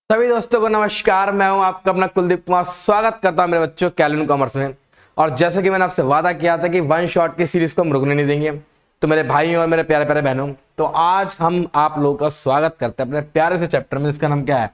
सभी दोस्तों को नमस्कार। मैं हूं आपका अपना कुलदीप कुमार। स्वागत करता हूं मेरे बच्चों कैलविन कॉमर्स में। और जैसे कि मैंने आपसे वादा किया था कि वन शॉट की सीरीज को हम रुकने नहीं देंगे, तो मेरे भाई और मेरे प्यारे प्यारे बहनों, तो आज हम आप लोगों का स्वागत करते हैं अपने प्यारे से चैप्टर में। इसका नाम क्या है?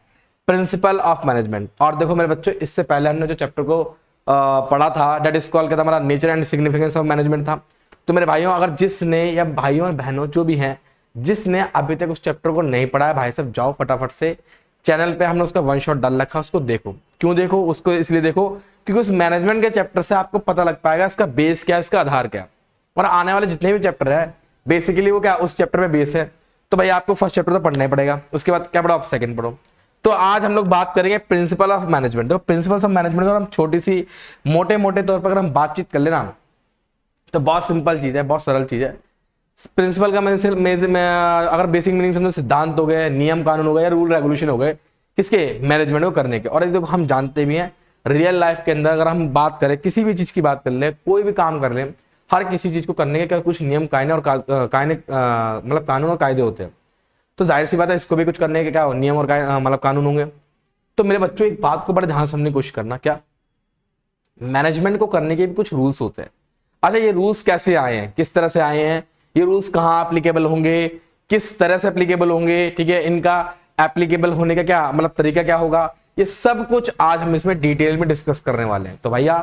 Principle of management. और देखो मेरे बच्चों, इससे पहले हमने जो चैप्टर को पढ़ा था डेट इज कॉल्ड, क्या था हमारा? Nature and significance of management था। तो मेरे भाइयों, अगर जिसने या भाइयों और बहनों जो भी हैं जिसने अभी तक उस चैप्टर को नहीं पढ़ा है, भाई साहब जाओ फटाफट से चैनल पे हमने उसका वन शॉट डाल रखा है, उसको देखो। क्यों देखो उसको? इसलिए देखो क्योंकि उस मैनेजमेंट के चैप्टर से आपको पता लग पाएगा इसका बेस क्या है, इसका आधार क्या है। और आने वाले जितने भी चैप्टर है बेसिकली वो क्या उस चैप्टर में बेस है। तो भाई आपको फर्स्ट चैप्टर तो पढ़ना ही पड़ेगा, उसके बाद क्या पढ़ो आप? सेकंड पढ़ो। तो आज हम लोग बात करेंगे प्रिंसिपल ऑफ मैनेजमेंट। तो प्रिंसिपल्स ऑफ मैनेजमेंट को हम छोटी सी मोटे तौर पर अगर हम बातचीत कर लेना तो बहुत सिंपल चीज है, बहुत सरल चीज है। प्रिंसिपल का अगर बेसिक मीनिंग समझो, सिद्धांत हो गए, नियम कानून हो गए या रूल रेगुलेशन हो गए, किसके? मैनेजमेंट को करने के। और एक देखो हम जानते भी हैं रियल लाइफ के अंदर अगर हम बात करें, किसी भी चीज की बात कर ले, कोई भी काम कर ले, हर किसी चीज को करने के क्या कुछ नियम कायदे और मतलब कानून और कायदे होते हैं। तो जाहिर सी बात है इसको भी कुछ करने के क्या नियम और मतलब कानून होंगे। तो मेरे बच्चों एक बात को बड़े ध्यान से समझने की कोशिश करना, क्या मैनेजमेंट को करने के भी कुछ रूल्स होते हैं। अच्छा, ये रूल्स कैसे आए हैं, किस तरह से आए हैं, ये रूल्स कहाँ एप्लीकेबल होंगे, किस तरह से एप्लीकेबल होंगे, ठीक है, इनका एप्लीकेबल होने का क्या मतलब तरीका क्या होगा, ये सब कुछ आज हम इसमें डिटेल में डिस्कस करने वाले हैं। तो भैया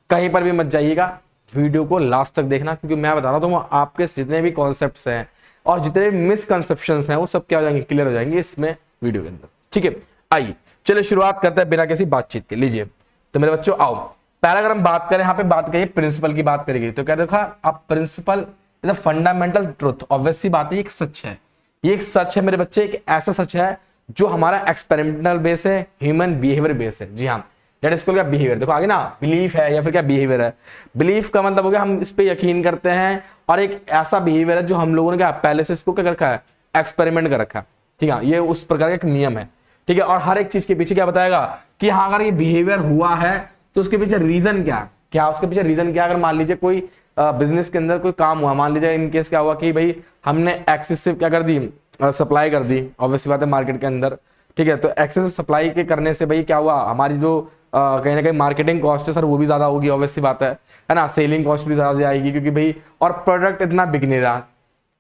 कहीं पर भी मत जाइएगा, वीडियो को लास्ट तक देखना, क्योंकि मैं बता रहा हूँ आपके जितने भी कॉन्सेप्ट्स हैं और जितने भी मिसकंसेप्शंस हैं वो सब क्या हो जाएंगे? क्लियर हो जाएंगे इसमें वीडियो के अंदर। ठीक है, आइए चलिए शुरुआत करते हैं बिना किसी बातचीत के। लीजिए तो मेरे बच्चों आओ, पहले अगर हम बात करें, यहाँ पे बात करिए प्रिंसिपल की बात करेगी, तो क्या देखा आप? Principle is a fundamental truth. Obvious सी बात है, ये एक सच है, ये एक सच है मेरे बच्चे, एक ऐसा सच है जो हमारा एक्सपेरिमेंटल बेस है, ह्यूमन बिहेवियर बेस है। जी हाँ, दैट इज कॉल्ड क्या? बिहेवियर। देखो आगे ना, बिलीफ है या फिर क्या बिहेवियर है। बिलीफ का मतलब हो गया हम इस पे यकीन करते हैं, और एक ऐसा बिहेवियर है जो हम लोगों ने क्या पहले से इसको क्या रखा है? एक्सपेरिमेंट कर रखा है। ठीक है, ये उस प्रकार का एक नियम है। ठीक है, और हर एक चीज के पीछे क्या बताएगा कि हाँ अगर ये बिहेवियर हुआ है तो उसके पीछे रीजन क्या उसके पीछे रीजन क्या? अगर मान लीजिए कोई बिजनेस के अंदर कोई काम हुआ, मान लीजिए इन केस क्या हुआ कि भाई हमने एक्सेसिव क्या कर दी? सप्लाई कर दी, ऑब्वियसली बात है मार्केट के अंदर। ठीक है, तो एक्सेसिव सप्लाई के करने से भाई क्या हुआ? हमारी जो कहीं ना कहीं मार्केटिंग कॉस्ट है सर वो भी ज्यादा होगी, ऑब्वियसली बात है ना, सेलिंग कॉस्ट भी ज्यादा आएगी, क्योंकि भाई और प्रोडक्ट इतना बिक नहीं रहा,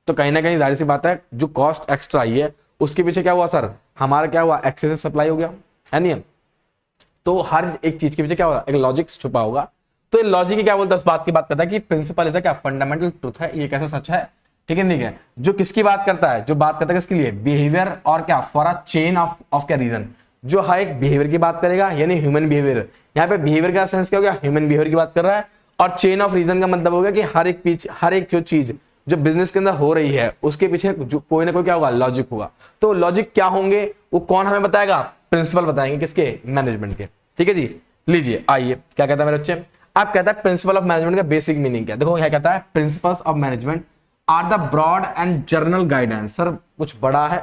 तो कहीं ना कहीं जाहिर सी बात है जो कॉस्ट एक्स्ट्रा आई है उसके पीछे क्या हुआ सर? हमारा क्या हुआ? एक्सेसिव सप्लाई हो गया, है नहीं? तो हर एक चीज के पीछे क्या होगा? एक लॉजिक छुपा होगा। तो लॉजिक क्या बोलता है? उस बात की बात करता है कि प्रिंसिपल इज क्या फंडामेंटल ट्रुथ है, ये कैसा सच है। ठीक है, ठीक है, जो किसकी बात करता है? जो बात करता है किसके लिए? बिहेवियर और क्या फॉर अ चेन ऑफ क्या रीजन, जो हर एक बिहेवियर की बात करेगा, यानी ह्यूमन बिहेवियर। यहाँ पे बिहेवियर का सेंस क्या हो गया? ह्यूमन बिहेवियर की बात कर रहा है। और चेन ऑफ रीजन का मतलब हो गया कि हर एक जो चीज जो बिजनेस के अंदर हो रही है उसके पीछे जो कोई ना कोई क्या होगा? लॉजिक होगा। तो लॉजिक क्या होंगे वो कौन हमें बताएगा? प्रिंसिपल बताएंगे, किसके? मैनेजमेंट के। ठीक है जी, लीजिए आइए क्या कहता है मेरे बच्चे। आप कहता है प्रिंसिपल ऑफ मैनेजमेंट का बेसिक मीनिंग क्या? देखो यहाँ कहता है principles of management are the broad and general guidance. Sir कुछ बड़ा है,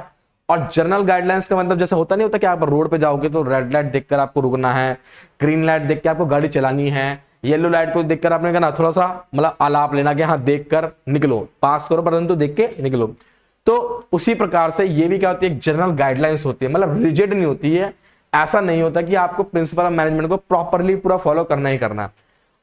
और जर्नल गाइडलाइंस का मतलब जैसे होता नहीं होता कि आप रोड पे जाओगे तो रेड लाइट देखकर आपको रुकना है, ग्रीन लाइट देख के आपको गाड़ी चलानी है, येलो लाइट को देखकर आपने कहना थोड़ा सा मतलब आलाप लेना कि हाँ देख कर निकलो, पास करो परंतु देख के निकलो। तो उसी प्रकार से ये भी क्या होती है? एक जनरल गाइडलाइंस होती है, मतलब रिजिड नहीं होती है। ऐसा नहीं होता कि आपको प्रिंसिपल ऑफ मैनेजमेंट को प्रॉपरली पूरा फॉलो करना ही करना।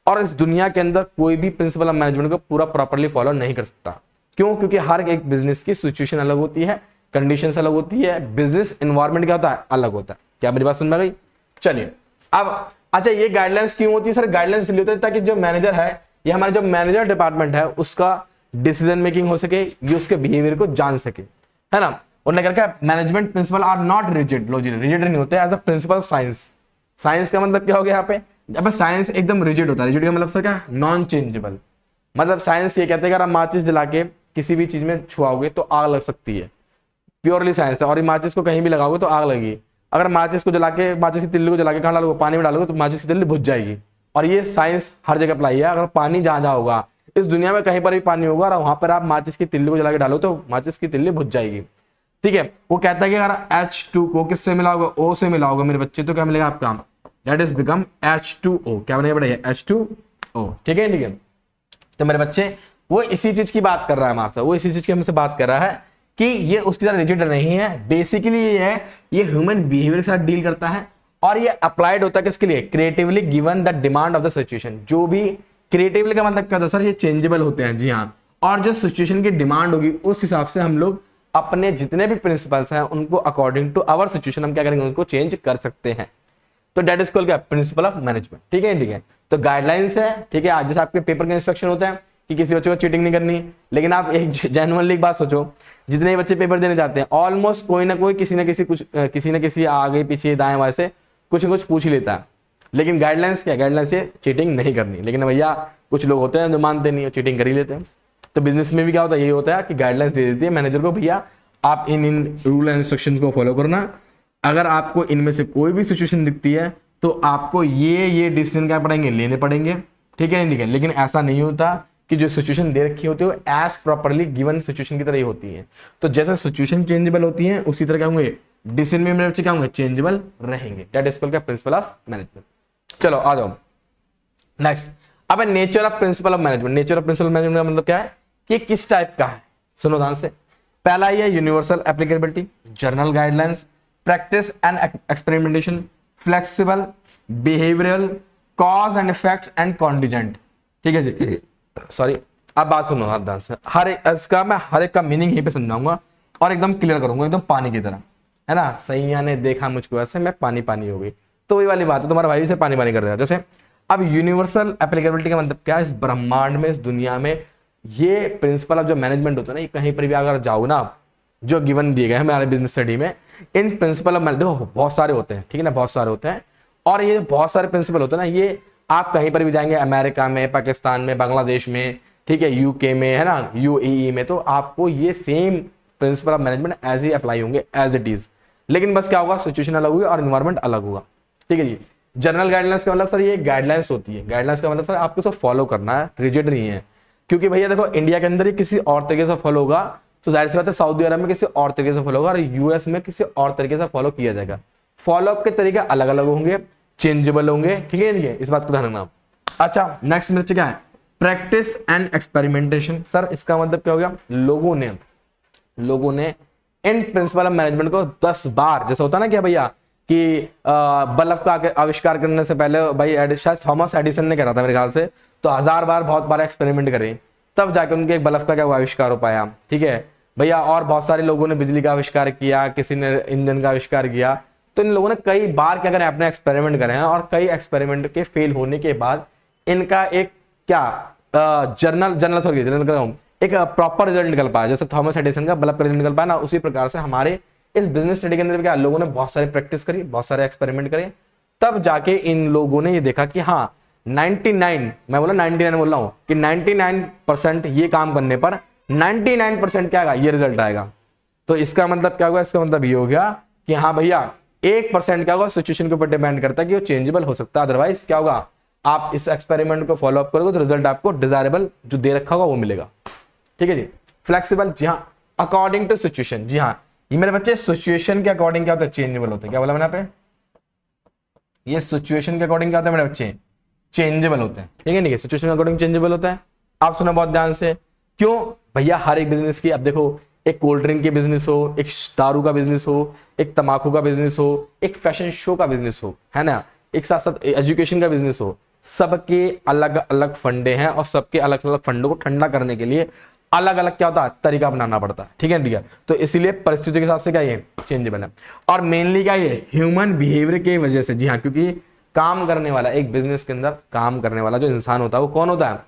और इस दुनिया के अंदर कोई भी प्रिंसिपल ऑफ मैनेजमेंट को पूरा प्रॉपरली फॉलो नहीं कर सकता। क्यों? क्योंकि हर एक बिजनेस की सिचुएशन अलग होती है, कंडीशंस अलग होती है, बिजनेस एनवायरनमेंट क्या होता है? अलग होता है। क्या मेरी बात समझ में आ गई? चलिए अब अच्छा, ये गाइडलाइंस क्यों होती है सर? गाइडलाइंस इसलिए होता है ताकि जो मैनेजर है या हमारे जो मैनेजर डिपार्टमेंट है उसका डिसीजन मेकिंग हो सके, ये उसके बिहेवियर को जान सके, है ना। उन्होंने क्या management principle are not rigid, rigid नहीं होते as a principle science. Science का मतलब क्या हो गया यहाँ पे? अब साइंस एकदम रिजिड होता है। रिजिड का मतलब सर क्या? Non changeable. मतलब साइंस ये कहते हैं अगर आप माचिस जला के किसी भी चीज में छुआओगे तो आग लग सकती है, प्योरली साइंस है। और ये माचिस को कहीं भी लगाओगे तो आग लगेगी। अगर माचिस को जला के, माचिस की तिल्ली को जला के कहाँ डालोगे? पानी में डालोगे तो माचिस की तिल्ली बुझ जाएगी। और ये साइंस हर जगह अप्लाई है। अगर पानी जहाँ जहाँ होगा, इस दुनिया में कहीं पर भी पानी होगा और वहां पर आप माचिस की तिल्ली को जला के डालो तो माचिस की तिल्ली बुझ जाएगी। ठीक है, वो कहता है कि अगर H2 को किससे मिलाओगे? O से मिलाओगे मेरे बच्चे, तो क्या मिलेगा आपका? That is become H2O। क्या बनेगा बेटा? H2O। ठीक है, तो मेरे बच्चे वो इसी चीज की बात कर रहा है हमारे, वो इसी चीज की हमसे बात कर रहा है कि ये उसकी तरह रिजिड नहीं है, बेसिकली ये है, ये ह्यूमन बिहेवियर के साथ डील करता है और ये अप्लाइड होता है किसके लिए, creatively given the demand of the situation. जो भी क्रिएटिवली का मतलब क्या होता है सर, ये चेंजेबल होते हैं, जी हाँ, और जो सिचुएशन की डिमांड होगी उस हिसाब से हम लोग अपने जितने भी प्रिंसिपल्स हैं उनको अकॉर्डिंग टू आवर सिचुएशन हम क्या करेंगे, उनको चेंज कर सकते हैं। तो डेट इज कॉल्ड क्या, प्रिंसिपल ऑफ मैनेजमेंट। ठीक है, ठीक है। तो गाइडलाइंस है, ठीक है, आज जैसे आपके पेपर का इंस्ट्रक्शन होता है कि किसी बच्चे को चीटिंग नहीं करनी, लेकिन आप एक जेन्युइनली एक बात सोचो, जितने बच्चे पेपर देने जाते हैं ऑलमोस्ट कोई ना कोई किसी न किसी आगे पीछे दाएं बाएं से कुछ न कुछ पूछ ही लेता है, लेकिन गाइडलाइंस क्या, गाइडलाइंस ये चीटिंग नहीं करनी। लेकिन भैया कुछ लोग होते हैं जो मानते नहीं, चीटिंग कर ही लेते हैं। तो बिजनेस में भी क्या होता है, यही होता है कि गाइडलाइंस दे देती है मैनेजर को, भैया आप इन रूल एंड इंस्ट्रक्शंस को फॉलो करना, अगर आपको इनमें से कोई भी सिचुएशन दिखती है तो आपको ये डिसीजन क्या पड़ेंगे, लेने पड़ेंगे। ठीक है, ठीक है। लेकिन ऐसा नहीं होता कि जो सिचुएशन दे रखी होती है वो एज प्रॉपरली गिवन सिचुएशन की तरह ही होती है। तो जैसे सिचुएशन चेंजेबल होती है उसी तरह क्या होंगे डिसीजन में मेरे बच्चे क्या होंगे, चेंजेबल रहेंगे। That is called principle of management. चलो आ जाओ नेक्स्ट। अब nature of principle of management. Nature of principle management का मतलब क्या है कि किस टाइप का है, सुनो ध्यान से। पहला ये universal applicability, general guidelines, practice and experimentation, flexible, behavioural, cause and effects and contingent. ठीक है जी, सॉरी। अब बात सुनो ध्यान से, हर इसका मैं हर एक का मीनिंग यहीं पे समझाऊंगा और एकदम क्लियर करूंगा, एकदम पानी की तरह, है ना। सैया ने देखा मुझको ऐसे, मैं पानी पानी हो गई, तो वही वाली बात है, तुम्हारा भाई से पानी पानी कर देगा। जैसे अब यूनिवर्सल एप्लीकेबिलिटी का मतलब क्या है, इस ब्रह्मांड में, इस दुनिया में ये प्रिंसिपल ऑफ जो मैनेजमेंट होता है ना, ये कहीं पर भी अगर जाओ ना, जो गिवन दिए गए हैं हमारे बिजनेस स्टडी में, इन प्रिंसिपल ऑफ मैनेजमेंट देखो बहुत सारे होते हैं, ठीक है ना, बहुत सारे होते हैं। और ये बहुत सारे प्रिंसिपल होते हैं ना, ये आप कहीं पर भी जाएंगे, अमेरिका में, पाकिस्तान में, बांग्लादेश में, ठीक है, यूके में, है ना, यूएई में, तो आपको ये same principle of management as ही अप्लाई होंगे एज इट इज। लेकिन बस क्या होगा, सिचुएशन अलग होगी और इन्वायरमेंट अलग होगा। ठीक है जी। जनरल गाइडलाइंस का मतलब सर ये गाइडलाइंस होती है, गाइडलाइंस का मतलब सर आपको सब फॉलो करना है, रिजिड नहीं है। क्योंकि भैया देखो इंडिया के अंदर ही किसी और तरीके से फॉलो होगा तो जाहिर सी बात है सऊदी अरब में किसी और तरीके से फॉलो होगा और यूएस में किसी और तरीके से फॉलो किया जाएगा। फॉलोअप के तरीके अलग अलग होंगे, चेंजेबल होंगे। ठीक है, इस बात को ध्यान रखना। अच्छा नेक्स्ट मेरे क्या है, प्रैक्टिस एंड एक्सपेरिमेंटेशन। सर इसका मतलब क्या हो गया, लोगों ने इन प्रिंसिपल ऑफ मैनेजमेंट को 10 बार, जैसा होता है ना क्या भैया कि बल्ब का आविष्कार करने से पहले भाई शायद थॉमस एडिसन ने करा था मेरे ख्याल से, तो 1000 बार बहुत बार एक्सपेरिमेंट करे तब जाके उनके एक बल्ब का क्या आविष्कार हो पाया। ठीक है भैया, और बहुत सारे लोगों ने बिजली का आविष्कार किया, किसी ने इंजन का आविष्कार किया, तो इन लोगों ने कई बार क्या करें, अपने एक्सपेरिमेंट करे हैं और कई एक्सपेरिमेंट के फेल होने के बाद इनका एक क्या एक प्रॉपर रिजल्ट निकल पाया। जैसे थॉमस एडिसन का बल्ब का रिजल्ट निकल पाया ना, उसी प्रकार से हमारे इस बिजनेस स्टडी के अंदर क्या लोगों ने बहुत सारे प्रैक्टिस करी, बहुत सारे एक्सपेरिमेंट करे, तब जाके इन लोगों ने ये देखा कि हाँ 99, मैं बोला 99 बोल रहा हूं कि 99% ये काम करने पर 99% क्या आएगा, ये रिजल्ट आएगा। तो इसका मतलब क्या होगा, इसका मतलब ये हो गया कि हाँ भैया 1% क्या होगा, सिचुएशन के ऊपर डिपेंड करता है कि वो चेंजेबल हो सकता है, अदरवाइज क्या होगा, आप इस एक्सपेरिमेंट को फॉलो अप करोगे तो रिजल्ट आपको डिजायरेबल जो दे रखा होगा वो मिलेगा। ठीक है जी। फ्लेक्सिबल, जी हाँ, अकॉर्डिंग टू सिचुएशन। जी हाँ, ये मेरे बच्चे सिचुएशन के अकॉर्डिंग क्या होता है, चेंजेबल होता है। क्या बोला मैंने यहाँ पे, ये सिचुएशन के अकॉर्डिंग क्या होता है मेरे बच्चे, चेंजेबल होते हैं। ठीक है, सिचुएशन के अकॉर्डिंग चेंजेबल होता है। आप सुना बहुत ध्यान से, क्यों भैया, हर एक बिजनेस की, अब देखो एक कोल्ड ड्रिंक की बिजनेस हो, एक दारू का बिजनेस हो, एक तंबाकू का बिजनेस हो, एक फैशन शो का बिजनेस हो, है ना, एक साथ साथ एजुकेशन का बिजनेस हो, सबके अलग अलग फंडे हैं और सबके अलग अलग फंडों को ठंडा करने के लिए अलग अलग क्या होता है, तरीका अपनाना पड़ता है। ठीक है, तो इसलिए परिस्थिति के हिसाब से क्या ये चेंजेबल है। और मेनली क्या ये ह्यूमन बिहेवियर की वजह से, जी हाँ, क्योंकि काम करने वाला, एक बिजनेस के अंदर काम करने वाला जो इंसान होता है वो कौन होता है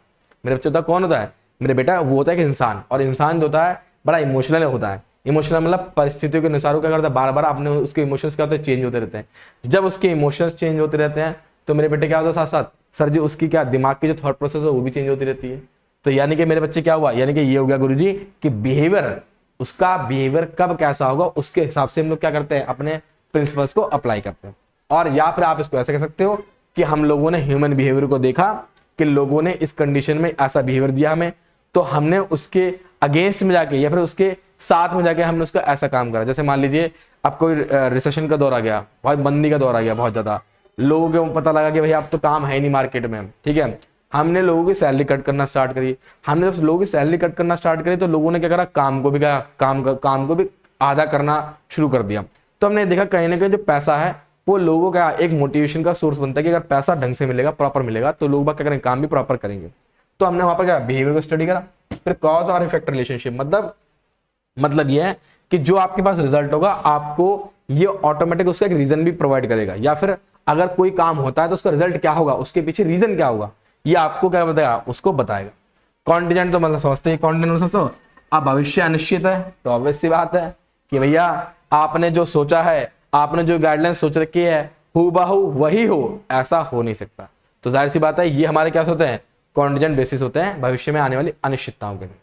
मेरे बच्चे, कौन होता है मेरे बेटा, वो होता है कि इंसान। और इंसान जो होता है बड़ा इमोशनल होता है। इमोशनल मतलब परिस्थितियों के अनुसार क्या करता है, बार बार अपने उसके इमोशंस क्या होते हैं, चेंज होते रहते हैं। जब उसके इमोशंस चेंज होते रहते हैं तो मेरे बेटे क्या होता है, साथ साथ सर जी उसकी क्या दिमाग की जो थॉट प्रोसेस है वो भी चेंज होती रहती है। तो यानी कि मेरे बच्चे क्या हुआ, यानी कि ये हो गया गुरुजी कि बिहेवियर, उसका बिहेवियर कब कैसा होगा उसके हिसाब से हम लोग क्या करते हैं, अपने प्रिंसिपल्स को अप्लाई करते हैं। और या फिर आप इसको ऐसे कह सकते हो कि हम लोगों ने ह्यूमन बिहेवियर को देखा कि लोगों ने इस कंडीशन में ऐसा बिहेवियर दिया हमें, तो हमने उसके अगेंस्ट में जाके या फिर उसके साथ में जाके हमने उसका ऐसा काम करा। जैसे मान लीजिए अब कोई रिसेशन का दौर आ गया, बहुत मंदी का दौर आ गया, बहुत ज्यादा लोगों को पता लगा कि भाई अब तो काम है नहीं मार्केट में, ठीक है, हमने लोगों की सैलरी कट करना स्टार्ट करी। हमने जब लोगों की सैलरी कट करना स्टार्ट करी तो लोगों ने क्या करा, काम को भी आधा करना शुरू कर दिया। तो हमने देखा कहीं ना कहीं जो पैसा है वो लोगों का एक मोटिवेशन का सोर्स बनता है कि अगर पैसा ढंग से मिलेगा, प्रॉपर मिलेगा, तो लोग क्या करेंगे, काम भी प्रॉपर करेंगे। तो हमने वहां पर क्या बिहेवियर को स्टडी करा। फिर कॉज और इफेक्ट रिलेशनशिप, मतलब ये है कि जो आपके पास रिजल्ट होगा आपको ये ऑटोमेटिक उसका एक रीजन भी प्रोवाइड करेगा, या फिर अगर कोई काम होता है तो उसका रिजल्ट क्या होगा, उसके पीछे रीजन क्या होगा, ये आपको क्या बताएगा, उसको बताएगा। कॉन्टिजेंट तो मतलब समझते ही, कॉन्टिजेंट समझो, अब भविष्य अनिश्चित है तो ऑब्वियस सी बात है कि भैया आपने जो सोचा है, आपने जो गाइडलाइन सोच रखी है हूबहू वही हो, ऐसा हो नहीं सकता। तो जाहिर सी बात है ये हमारे क्या होते हैं, कॉन्टिजेंट बेसिस होते हैं भविष्य में आने वाली अनिश्चितताओं के लिए।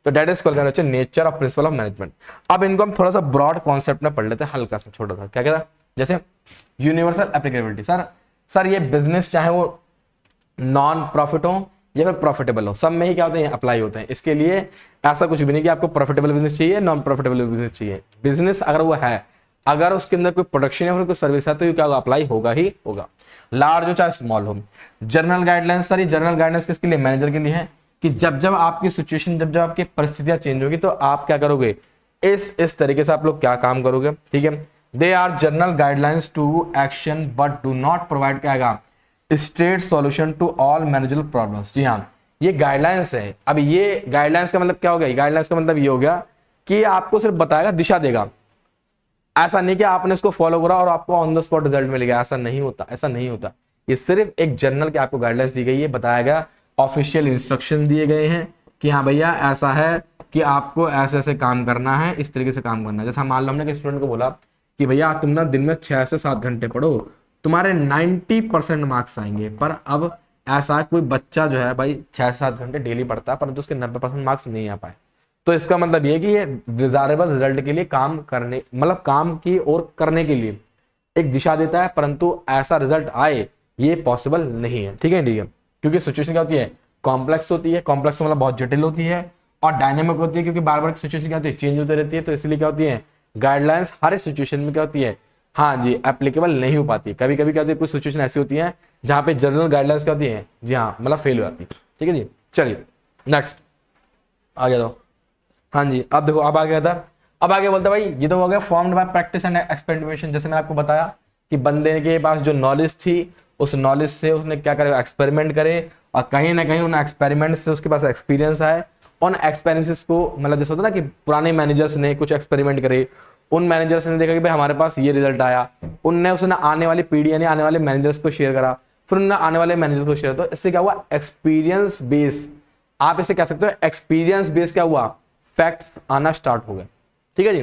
तो that is called nature of principle of management. अब इनको हम थोड़ा सा ब्रॉड कॉन्सेप्ट में पढ़ लेते हैं, हल्का सा छोटा सा, क्या कहता है, जैसे यूनिवर्सल एप्लीकेबिलिटी। सर ये बिजनेस चाहे वो नॉन प्रॉफिट हो या फिर प्रॉफिटेबल हो, सब में ही क्या होते हैं, अप्लाई होते हैं। इसके लिए ऐसा कुछ भी नहीं कि आपको प्रॉफिटेबल बिजनेस चाहिए, नॉन प्रॉफिटेबल बिजनेस चाहिए। बिजनेस अगर वो है, अगर उसके अंदर कोई प्रोडक्शन या फिर कोई सर्विस है तो ये क्या होगा, अप्लाई होगा ही होगा, लार्ज हो चाहे स्मॉल हो। जनरल गाइडलाइंस, सर ये जनरल गाइडलाइंस किसके लिए, मैनेजर के लिए है, कि जब जब आपकी सिचुएशन, जब जब आपकी परिस्थितियां चेंज होगी तो आप क्या करोगे, इस तरीके से आप लोग क्या काम करोगे, ठीक है। They are general guidelines to action but do not provide क्या आएगा, straight solution to all manageable problems. जी हाँ, ये गाइडलाइंस है। अब ये गाइडलाइंस का मतलब क्या हो गया, गाइडलाइंस का मतलब ये हो गया कि आपको सिर्फ बताएगा, दिशा देगा। ऐसा नहीं कि आपने इसको फॉलो करा और आपको ऑन द स्पॉट रिजल्ट मिलेगा, ऐसा नहीं होता, ऐसा नहीं होता। ये सिर्फ एक जनरल के आपको गाइडलाइंस दी गई है, बताया गया, ऑफिशियल इंस्ट्रक्शन दिए गए हैं कि हाँ भैया ऐसा है कि आपको ऐसे ऐसे काम करना है, इस तरीके से काम करना है। जैसा मान लो हमने स्टूडेंट को बोला कि भैया तुम ना दिन में 6 से 7 घंटे पढ़ो, तुम्हारे 90% मार्क्स आएंगे। पर अब ऐसा कोई बच्चा जो है भाई 6 से 7 घंटे डेली पढ़ता है परंतु उसके 90% मार्क्स नहीं आ पाए, तो इसका मतलब ये कि ये डिजायरेबल रिजल्ट के लिए काम करने, मतलब काम की ओर करने के लिए एक दिशा देता है, परंतु ऐसा रिजल्ट आए ये पॉसिबल नहीं है, ठीक है। क्योंकि सिचुएशन क्या होती है, कॉम्प्लेक्स होती है, कॉम्प्लेक्स मतलब बहुत जटिल होती है और डायनेमिक होती है, क्योंकि बार बार सिचुएशन क्या होती है, चेंज होती रहती है। तो इसलिए क्या होती है, गाइडलाइंस हर सिचुएशन में क्या होती है, हाँ जी, एप्लीकेबल नहीं हो पाती। कभी कभी क्या होती है, कुछ सिचुएशन ऐसी होती है जहां पे जनरल गाइडलाइंस क्या होती है, जी हाँ, मतलब फेल हो जाती है, ठीक है जी। चलिए नेक्स्ट आ गया तो, हाँ जी, अब देखो अब आ गया था, अब आगे बोलता भाई ये तो हो गया formed by practice and experimentation. जैसे मैंने आपको बताया कि बंदे के पास जो नॉलेज थी उस नॉलेज से उसने क्या करे, एक्सपेरिमेंट करे, और कहीं ना कहीं उन एक्सपेरिमेंट से उसके पास एक्सपीरियंस आए। उन एक्सपीरियंसेस को, मतलब जैसे होता ना कि पुराने मैनेजर्स ने कुछ एक्सपेरिमेंट करे, उन मैनेजर्स ने देखा कि भाई हमारे पास ये रिजल्ट आया, उनने उसने आने वाली पीढ़ी यानी आने वाले मैनेजर्स को शेयर करा, फिर उन्होंने आने वाले मैनेजर्स को शेयर। तो इससे क्या हुआ, एक्सपीरियंस बेस, आप इसे कह सकते हो एक्सपीरियंस बेस क्या हुआ, फैक्ट्स आना स्टार्ट हो गए, ठीक है जी।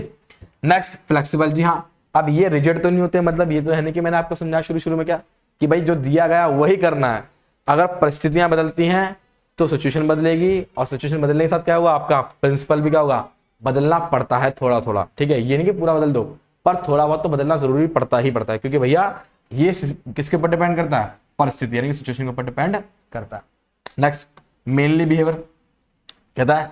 नेक्स्ट फ्लेक्सिबल, जी हाँ, अब ये रिजिड तो नहीं होते, मतलब ये तो है नहीं कि मैंने आपको समझाया शुरू में क्या कि भाई जो दिया गया वही करना है। अगर परिस्थितियां बदलती हैं तो सिचुएशन बदलेगी, और सिचुएशन बदलने के साथ क्या होगा, आपका प्रिंसिपल भी क्या होगा, बदलना पड़ता है थोड़ा थोड़ा, ठीक है। ये नहीं कि पूरा बदल दो, पर थोड़ा बहुत तो बदलना जरूरी पड़ता ही पड़ता है, क्योंकि भैया ये किसके ऊपर डिपेंड करता है, परिस्थिति यानी कि सिचुएशन के ऊपर डिपेंड करता है। नेक्स्ट मेनली बिहेवियर कहता है,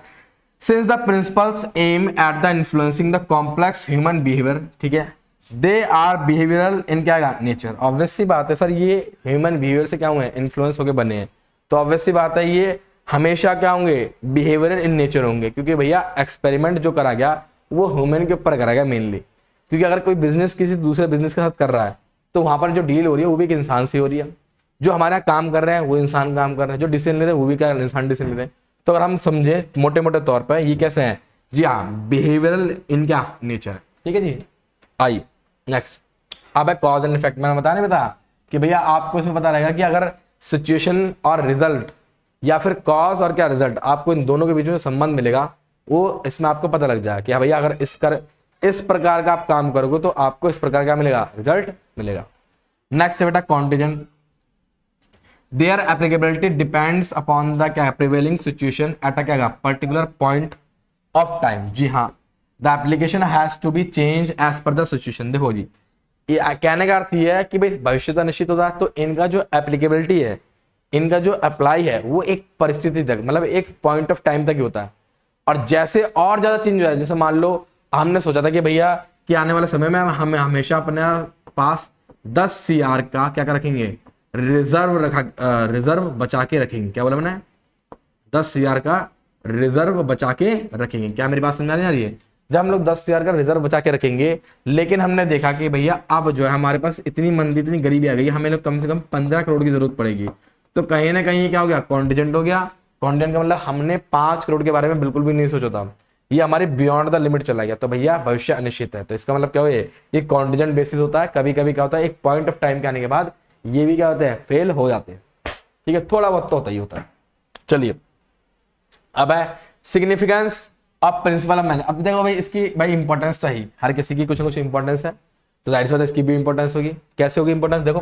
since the principles aim at the influencing the complex human behaviour, ठीक है, दे आर बिहेवियरल इन क्या नेचर। ऑब्वियस सी बात है सर, ये ह्यूमन बिहेवियर से क्या हुए, इन्फ्लुएंस होकर बने हैं, तो ऑब्वियस सी बात है ये हमेशा क्या होंगे, बिहेवियरल इन नेचर होंगे। क्योंकि भैया एक्सपेरिमेंट जो करा गया वो ह्यूमन के ऊपर करा गया मेनली, क्योंकि अगर कोई बिजनेस किसी दूसरे बिजनेस के साथ कर रहा है तो वहां पर जो डील हो रही है वो भी एक इंसान से हो रही है, जो हमारे यहाँ काम कर रहे हैं वो इंसान काम कर रहे हैं, जो डिसीजन ले रहे हैं वो भी क्या इंसान डिसीजन ले रहे हैं। तो अगर हम समझे मोटे मोटे तौर पर ये कैसे हैं, जी हाँ, बिहेवियरल इन क्या नेचर, ठीक है जी। आइए नेक्स्ट, अब है कॉज एंड इफेक्ट। मैंने बताया नहीं बताया कि भैया आपको इसमें पता रहेगा कि अगर सिचुएशन और रिजल्ट या फिर कॉज और क्या रिजल्ट, आपको इन दोनों के बीच में संबंध मिलेगा, वो इसमें आपको पता लग जाएगा कि हाँ भैया अगर इस प्रकार का आप काम करोगे तो आपको इस प्रकार का मिलेगा, रिजल्ट मिलेगा। नेक्स्ट है बेटा contingent, their applicability depends upon the क्या प्रिवेलिंग सिचुएशन एट अ क्या पर्टिकुलर पॉइंट ऑफ टाइम। जी हाँ, the application has to be change as per the situation. देखो जी, ये कहने का अर्थ ये है कि भाई भविष्य तो निश्चित होता है, तो इनका जो एप्लीकेबिलिटी है, इनका जो अप्लाई है वो एक परिस्थिति तक, मतलब एक पॉइंट ऑफ टाइम तक ही होता है। और जैसे और ज्यादा चेंज हो जाए, जैसे मान लो हमने सोचा था कि भैया कि आने वाले समय में हम हमेशा अपने पास 10 CR का क्या रखेंगे, रिजर्व बचा के रखेंगे। क्या बोला मैंने? 10,000 का रिजर्व बचा के रखेंगे। क्या मेरी बात समझ आ रही है? जब हम लोग 10,000 का रिजर्व बचा के रखेंगे, लेकिन हमने देखा कि भैया अब जो है हमारे पास इतनी मंदी, इतनी गरीबी आ गई, हमें लोग कम से कम 15 करोड़ की जरूरत पड़ेगी। तो कहीं ना कहीं क्या हो गया? कॉन्टिजेंट हो गया। कॉन्टिजेंट का मतलब हमने 5 करोड़ के बारे में बिल्कुल भी नहीं सोचा था, ये हमारी बियॉन्ड द लिमिट चला गया। तो भैया भविष्य अनिश्चित है। तो इसका मतलब क्या हो, ये कॉन्टिजेंट बेसिस होता है। कभी कभी क्या होता है, एक पॉइंट ऑफ टाइम के आने के बाद ये भी क्या होते हैं? फेल हो जाते हैं। ठीक है, थोड़ा बहुत तो होता ही होता है। चलिए, अब है significance of principle of management. अब देखो भाई, इसकी भाई इंपॉर्टेंस तो ही हर किसी की कुछ ना कुछ इंपॉर्टेंस है, तो जाहिर सी बात है इसकी भी इंपॉर्टेंस होगी। कैसे होगी इंपॉर्टेंस? देखो,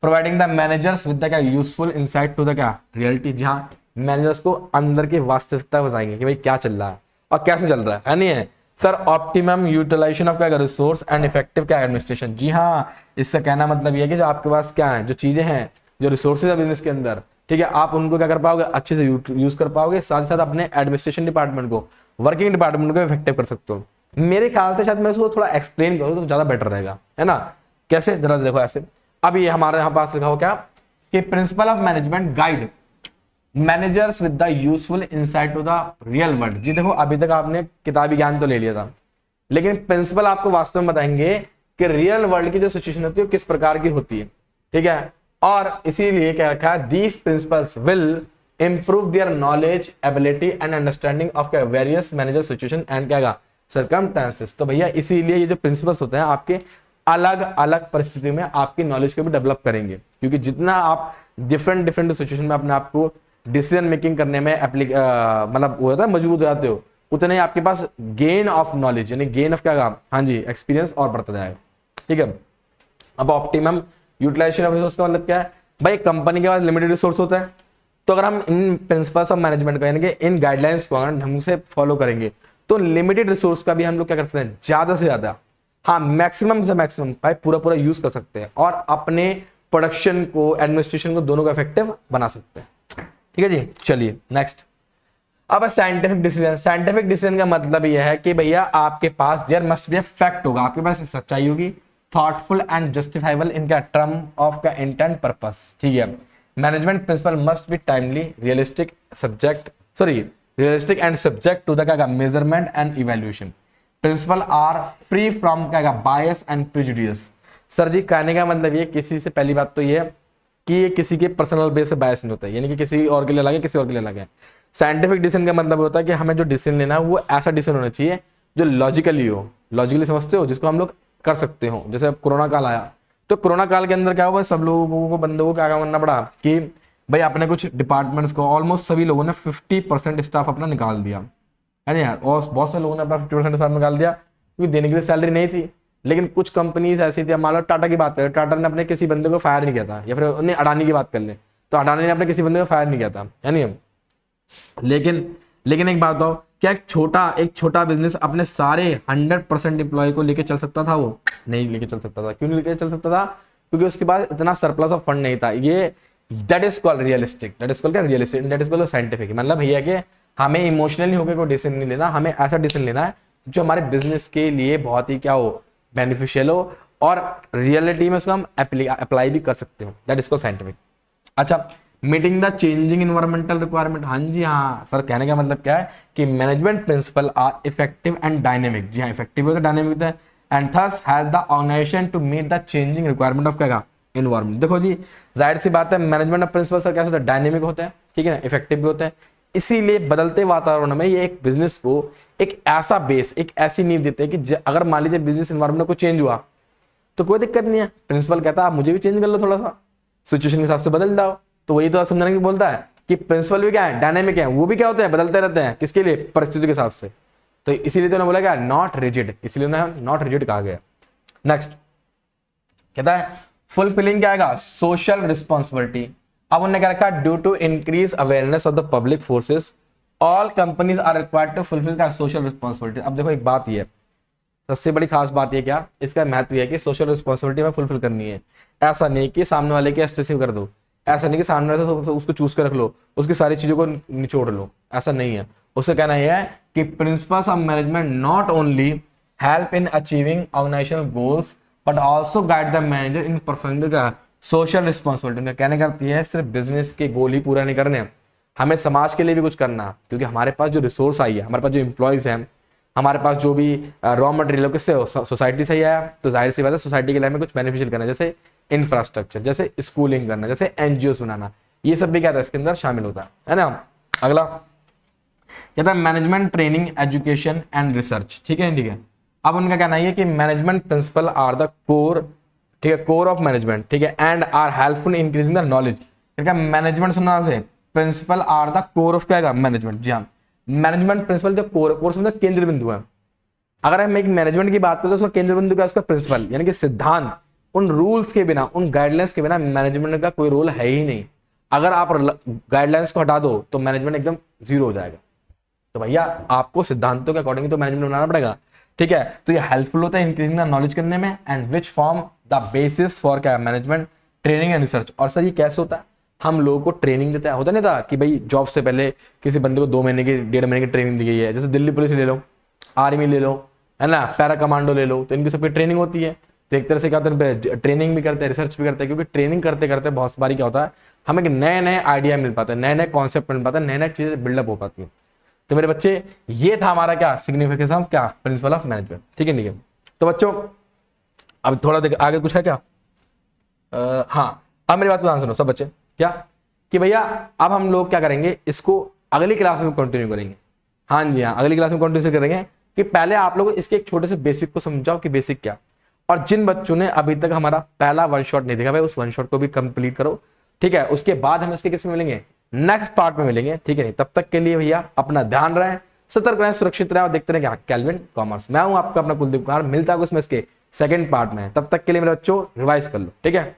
providing the managers with the क्या यूजफुल इंसाइट टू द क्या रियलिटी, जहाँ मैनेजर्स को अंदर की वास्तविकता बताएंगे कि भाई क्या चल रहा है और कैसे चल रहा है नहीं है। सर, ऑप्टिमम यूटिलाइजेशन ऑफ क्या रिसोर्स एंड इफेक्टिव क्या एडमिनिस्ट्रेशन। जी हाँ, इसका कहना मतलब ये है कि जो आपके पास क्या है, जो चीजें हैं, जो रिसोर्सेज है बिजनेस के अंदर, ठीक है, आप उनको क्या कर पाओगे? अच्छे से यूज कर पाओगे। साथ ही साथ अपने एडमिनिस्ट्रेशन डिपार्टमेंट को, वर्किंग डिपार्टमेंट को इफेक्टिव कर सकते हो। मेरे ख्याल से शायद मैं इसको थोड़ा एक्सप्लेन करूँ तो ज्यादा बेटर रहेगा, है ना? कैसे? जरा देखो ऐसे। अब ये हमारे यहाँ पास लिखा हो क्या कि principle of management guide managers with the useful insight to the real world. जी देखो, अभी तक आपने किताबी ज्ञान तो ले लिया था, लेकिन प्रिंसिपल आपको वास्तव में बताएंगे कि रियल वर्ल्ड की जो सिचुएशन होती है वो किस प्रकार की होती है। ठीक है, और इसीलिए क्या रखा है? These principles will improve their knowledge, ability and understanding of various manager situation and क्या सर्कमस्टेंसेस। तो भैया इसीलिए ये जो प्रिंसिपल्स होते हैं आपके अलग अलग परिस्थिति में आपकी नॉलेज को भी डेवलप करेंगे, क्योंकि जितना आप डिफरेंट सिचुएशन में अपने आप को डिसीजन मेकिंग करने में मतलब वो होता है मजबूत हो जाते हो, उतने ही आपके पास गेन ऑफ नॉलेज यानी गेन ऑफ क्या, हाँ जी, एक्सपीरियंस और बढ़ता जाएगा। ठीक है, अब ऑप्टिमम यूटिलाइजेशन ऑफ रिसोर्स का मतलब क्या है? भाई कंपनी के पास लिमिटेड रिसोर्स होता है, तो अगर हम इन प्रिंसिपल्स ऑफ मैनेजमेंट का यानी कि इन गाइडलाइंस को अगर ढंग से फॉलो करेंगे तो लिमिटेड रिसोर्स का भी हम लोग क्या कर सकते हैं? ज्यादा से ज्यादा, हाँ मैक्सिमम से मैक्सिमम भाई पूरा यूज कर सकते हैं और अपने प्रोडक्शन को, एडमिनिस्ट्रेशन को, दोनों को इफेक्टिव बना सकते हैं। ठीक है जी, चलिए नेक्स्ट। अब साइंटिफिक डिसीजन। साइंटिफिक डिसीजन का मतलब यह है कि भैया आपके पास there must be a fact होगा, आपके पास सच्चाई होगी, थॉटफुल एंड जस्टिफाइबल इन का टर्म ऑफ का इंटेंट पर्पस। ठीक है, management principle must be timely, realistic and subject to the क्या measurement and evaluation. Principle are free from क्या बायस एंड प्रेजुडिस। सर जी कहने का मतलब ये, किसी से पहली बात तो ये कि ये किसी के पर्सनल बेस से बायस नहीं होता है, यानी कि किसी और के लिए अलग है, किसी और के लिए अलग है। साइंटिफिक डिसीजन का मतलब होता है कि हमें जो डिसीजन लेना है वो ऐसा डिसीजन होना चाहिए जो लॉजिकली हो। लॉजिकली समझते हो, जिसको हम लोग कर सकते हो। जैसे अब कोरोना काल आया, तो कोरोना काल के अंदर क्या हुआ? सब लोगों को, बंदों को क्या करना पड़ा कि भाई अपने कुछ डिपार्टमेंट्स को, ऑलमोस्ट सभी लोगों ने 50% स्टाफ अपना निकाल दिया, है ना यार। और बहुत से लोगों ने अपना 50% स्टाफ निकाल दिया क्योंकि देने के लिए सैलरी नहीं थी। लेकिन कुछ कंपनीज ऐसी थी, मान लो टाटा की बात करें, टाटा ने अपने किसी बंदे को फायर नहीं किया था, या फिर उन्हें अडानी की बात कर ले तो अडानी ने अपने किसी बंदे को फायर नहीं किया था, है नहीं। लेकिन एक बात बताओ, क्या एक छोटा बिजनेस अपने सारे 100% एम्प्लॉय को लेके चल सकता था? वो नहीं लेके चल सकता था। क्यों नहीं लेके चल सकता था? क्योंकि उसके पास इतना सरप्लस ऑफ फंड नहीं था। ये that is called realistic, that is called scientific. मतलब भैया कि हमें इमोशनली होकर कोई डिसीजन नहीं लेना, हमें ऐसा डिसीजन लेना है जो हमारे बिजनेस के लिए बहुत ही क्या हो, बेनिफिशियल हो और रियलिटी में उसको हम अप्लाई भी कर सकते हो। That is called scientific. अच्छा, meeting the changing environmental requirement. हाँ जी हाँ सर, कहने का मतलब क्या है कि management principle are effective and dynamic. जी हाँ, इफेक्टिव होता है, डायनेमिक होता है, and thus has the organisation to meet the changing requirement of क्या इन्वायरमेंट। देखो जी, जाहिर सी बात है, मैनेजमेंट ऑफ प्रिंसिपल सर कैसे होता है? डायनेमिक होता है, ठीक है ना, इफेक्टिव भी होता है। इसीलिए बदलते वातावरण में ये एक बिजनेस को एक ऐसा बेस, एक ऐसी नींव देते हैं कि अगर मान लीजिए बिजनेस इन्वायरमेंट में कोई चेंज हुआ तो कोई दिक्कत नहीं है। प्रिंसिपल कहता है आप मुझे भी चेंज कर लो, थोड़ा सा सिचुएशन के हिसाब से बदल जाओ। तो वही तो समझाने की बोलता है कि प्रिंसिपल भी क्या है? डायनेमिक है। वो भी क्या होते हैं? बदलते रहते हैं। किसके लिए? परिस्थिति के हिसाब से। तो इसीलिए तो उन्होंने बोला क्या? नॉट रिजिड, इसलिए उन्हें नॉट रिजिड कहा गया। नेक्स्ट कहता है फुलफिलिंग क्या आएगा? Social responsibility. अब उन्होंने क्या रखा? Due to increase awareness of the public forces all companies are required to fulfil का सोशल रिस्पॉन्सिबिलिटी। अब देखो एक बात ये, सबसे बड़ी खास बात ये क्या, इसका महत्व है कि सोशल रिस्पॉन्सिबिलिटी में फुलफिल करनी है। ऐसा नहीं कि सामने वाले के एस्टेसिव कर दो, ऐसा नहीं कि सामने वाले से उसको चूज कर रख लो, उसकी सारी चीजों को निचोड़ लो, ऐसा नहीं है। उससे कहना यह है कि principles of management not only help in achieving organisational goals but also guide the manager in performing the social responsibility. उनका कहने का अर्थ ये है सिर्फ बिजनेस के गोल ही पूरा नहीं करने, हमें समाज के लिए भी कुछ करना, क्योंकि हमारे पास जो रिसोर्स आई है, हमारे पास जो एम्प्लॉयज हैं, हमारे पास जो भी रॉ मटेरियल किससे सोसाइटी से ही आया, तो जाहिर सी बात है सोसाइटी के लिए हमें कुछ बेनिफिशियल करना, जैसे इंफ्रास्ट्रक्चर, जैसे स्कूलिंग करना, जैसे एनजीओ बनाना, ये सब भी क्या था इसके अंदर शामिल होता है ना। अगला कहता है management training education and research. ठीक है, ठीक है। अब उनका कहना है कि management principle are the core, ठीक है, कोर ऑफ मैनेजमेंट, ठीक है, and are helpful in increasing the knowledge. ठीक है, मैनेजमेंट सुनना से principle are the core of क्या मैनेजमेंट। जी हाँ, मैनेजमेंट प्रिंसिपल जो कोर मतलब केंद्र बिंदु है। अगर हम एक मैनेजमेंट की बात करें तो उसका केंद्र बिंदु क्या है, उसका प्रिंसिपल यानी कि सिद्धांत। उन रूल्स के बिना, उन गाइडलाइंस के बिना मैनेजमेंट का कोई रोल है ही नहीं। अगर आप गाइडलाइंस को हटा दो तो मैनेजमेंट एकदम जीरो हो जाएगा। तो भैया आपको सिद्धांतों के अकॉर्डिंग तो मैनेजमेंट बनाना पड़ेगा। ठीक है, तो ये हेल्पफुल होता है इंक्रीजिंग द नॉलेज करने में, and which form the basis for क्या मैनेजमेंट ट्रेनिंग एंड रिसर्च। और सर ये कैसे होता है, हम लोगों को ट्रेनिंग देता है, होता नहीं था कि भाई जॉब से पहले किसी बंदे को 2 महीने की 1.5 महीने की ट्रेनिंग दी गई है। जैसे दिल्ली पुलिस ले लो, आर्मी ले लो, है ना, पैरा कमांडो ले लो, तो इनकी सबकी ट्रेनिंग होती है। तो एक तरह से क्या होता है, ट्रेनिंग भी करते हैं, रिसर्च भी करते हैं, क्योंकि ट्रेनिंग करते करते बहुत बारी क्या होता है, हमें नए नए आइडिया मिल पाते हैं, नए नए कॉन्सेप्ट मिल पाते हैं, नए नए चीजें बिल्डअप हो पाती है। तो मेरे बच्चे ये था हमारा क्या सिग्निफिकेंस ऑफ क्या प्रिंसिपल ऑफ मैनेजमेंट। ठीक है, ठीक है। तो बच्चों अब थोड़ा देख आगे कुछ है क्या, हाँ अब मेरी बात को ध्यान सुनो सब बच्चे, क्या कि भैया अब हम लोग क्या करेंगे, इसको अगली क्लास में कंटिन्यू करेंगे। हाँ जी हाँ, अगली क्लास में कंटिन्यू करेंगे कि पहले आप लोग इसके एक छोटे से बेसिक को समझाओ कि बेसिक क्या। और जिन बच्चों ने अभी तक हमारा पहला वन शॉट नहीं देखा भाई, उस वन शॉट को भी कंप्लीट करो। ठीक है, उसके बाद हम इसके किसमें मिलेंगे, नेक्स्ट पार्ट में मिलेंगे। ठीक है नहीं, तब तक के लिए भैया अपना ध्यान रहे, सतर्क रहें, सुरक्षित रहें और देखते रहें क्या कैल्विन कॉमर्स। मैं हूं आपका अपना कुलदीप कुमार, मिलता है उसमें इसके सेकंड पार्ट में। तब तक के लिए मेरे बच्चों रिवाइज कर लो। ठीक है।